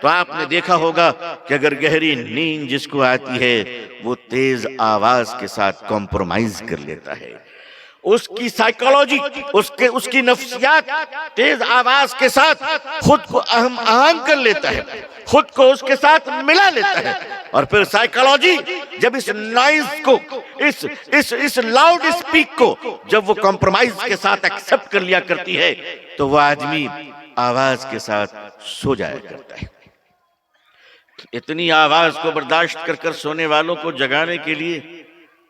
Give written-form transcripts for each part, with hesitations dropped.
तो आपने देखा होगा कि अगर गहरी नींद जिसको आती है वो तेज आवाज के साथ कॉम्प्रोमाइज कर लेता है, उसकी साइकोलॉजी, उसकी नफ्सियात तेज आवाज के साथ खुद को अहम आहंग कर लेता है, खुद को उसके साथ मिला लेता है। और फिर साइकोलॉजी जब इस नॉइज को, इस लाउड स्पीक को जब वो कॉम्प्रोमाइज के साथ एक्सेप्ट कर लिया करती है, तो वो आदमी आवाज के साथ सो जाया करता है। इतनी आवाज को बर्दाश्त कर सोने वालों को जगाने के लिए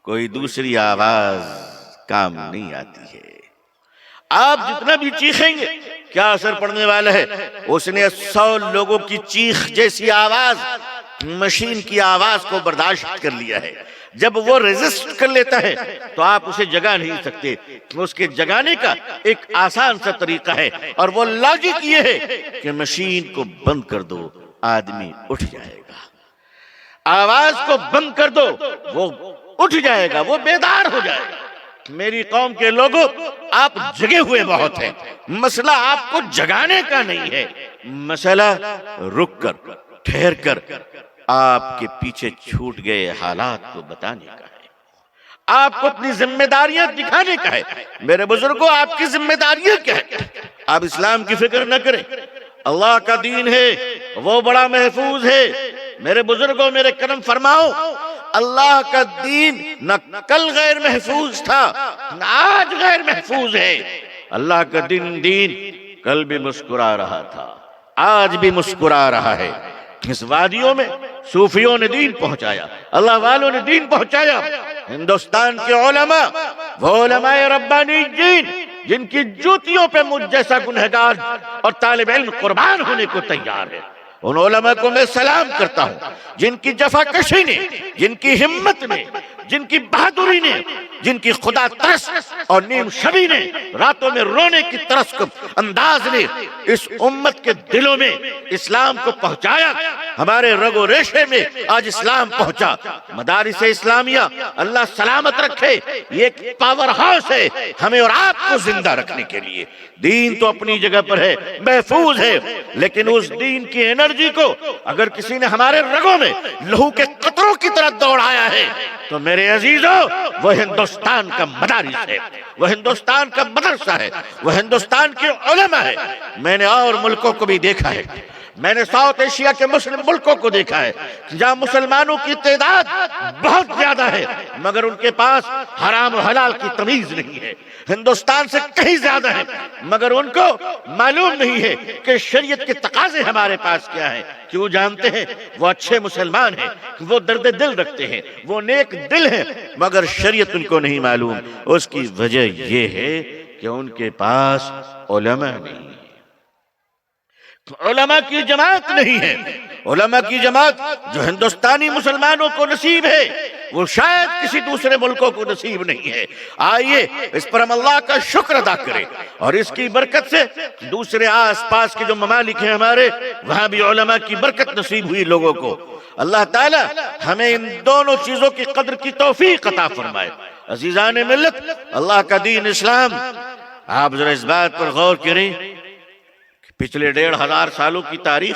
कोई दूसरी आवाज काम नहीं आती है। आप जितना भी चीखेंगे क्या असर पड़ने वाला है? उसने 100 लोगों की चीख जैसी आवाज, मशीन की आवाज को बर्दाश्त कर लिया है। जब वो रेजिस्ट कर लेता है तो आप उसे जगा नहीं सकते। उसके जगाने का एक आसान सा तरीका है, और वो लॉजिक ये है कि मशीन को बंद कर दो, आदमी उठ जाएगा। आवाज को बंद कर दो, वो उठ जाएगा, वो बेदार हो जाएगा। मेरी कौम के लोगों, आप जगे हुए बहुत हैं। मसला आपको जगाने का नहीं है, मसला रुक कर, ठहर कर आपके पीछे छूट गए हालात को बताने का है, आपको अपनी जिम्मेदारियां दिखाने का है। मेरे बुजुर्गों, आपकी जिम्मेदारियां क्या है? आप इस्लाम की फिक्र न करें। अल्लाह का दीन है, वो बड़ा महफूज है। मेरे बुजुर्गों, मेरे करम फरमाओ, अल्लाह का दीन न कल गैर महफूज था, न आज गैर महफूज है। अल्लाह का दीन कल भी मुस्कुरा रहा था, आज भी मुस्कुरा रहा है। इस वादियों में सूफियों ने दीन पहुंचाया, अल्लाह वालों ने दीन पहुंचाया। हिंदुस्तान के उलमा, वो उलमाए रब्बानी दीन जिनकी जूतियों पे मुझ जैसा गुनहगार और तालिब इल्म कुर्बान होने को तैयार है, उन उलमा को मैं सलाम करता हूं, जिनकी जफाकशी ने, जिनकी हिम्मत ने, जिनकी बहादुरी ने, जिनकी खुदा तरस और नीम शबी ने, रातों में रोने की तरस को अंदाज ने इस उम्मत के दिलों में इस्लाम को पहुंचाया। हमारे रगो रेशे में आज इस्लाम पहुंचा। मदारिस इस्लामिया अल्लाह सलामत रखे, ये एक पावर हाउस है हमें और आपको जिंदा रखने के लिए। दीन तो अपनी जगह पर है, महफूज है, लेकिन उस दीन की एनर्जी को अगर किसी ने हमारे रगों में लहू के कतरों की तरह दौड़ाया है, तो मेरे अजीजों, वो हिंदुस्तान का मदारिस है, वो हिंदुस्तान का मदरसा है, वो हिंदुस्तान के उलमा है। मैंने और मुल्कों को भी देखा है, मैंने साउथ एशिया के मुस्लिम मुल्कों को देखा है जहां मुसलमानों की तादाद बहुत ज्यादा है, मगर उनके पास हराम और हलाल की तमीज नहीं है। हिंदुस्तान से कहीं ज्यादा है, मगर उनको मालूम नहीं है कि शरीयत के तकाजे हमारे पास क्या है। क्यों जानते हैं? वो अच्छे मुसलमान हैं, वो दर्द दिल रखते हैं, वो नेक दिल हैं, मगर शरीयत उनको नहीं मालूम। उसकी वजह ये है कि उनके पास उलमा नहीं, उलमा की जमात नहीं है। उलमा की जमात जो हिंदुस्तानी मुसलमानों को नसीब है, वो शायद किसी दूसरे मुल्कों को नसीब नहीं है। आइए इस पर हम अल्लाह का शुक्र अदा करें, और इसकी बरकत से दूसरे आस पास के जो ममालिक हैं हमारे, वहां भी उलमा की बरकत नसीब हुई लोगों को। अल्लाह ताला हमें इन दोनों चीजों की कद्र की तौफीक अता फरमाए। अजीजान मिल्लत, अल्लाह का दीन इस्लाम, आप जरा इस बात पर गौर करें, पिछले 1500 सालों की तारीख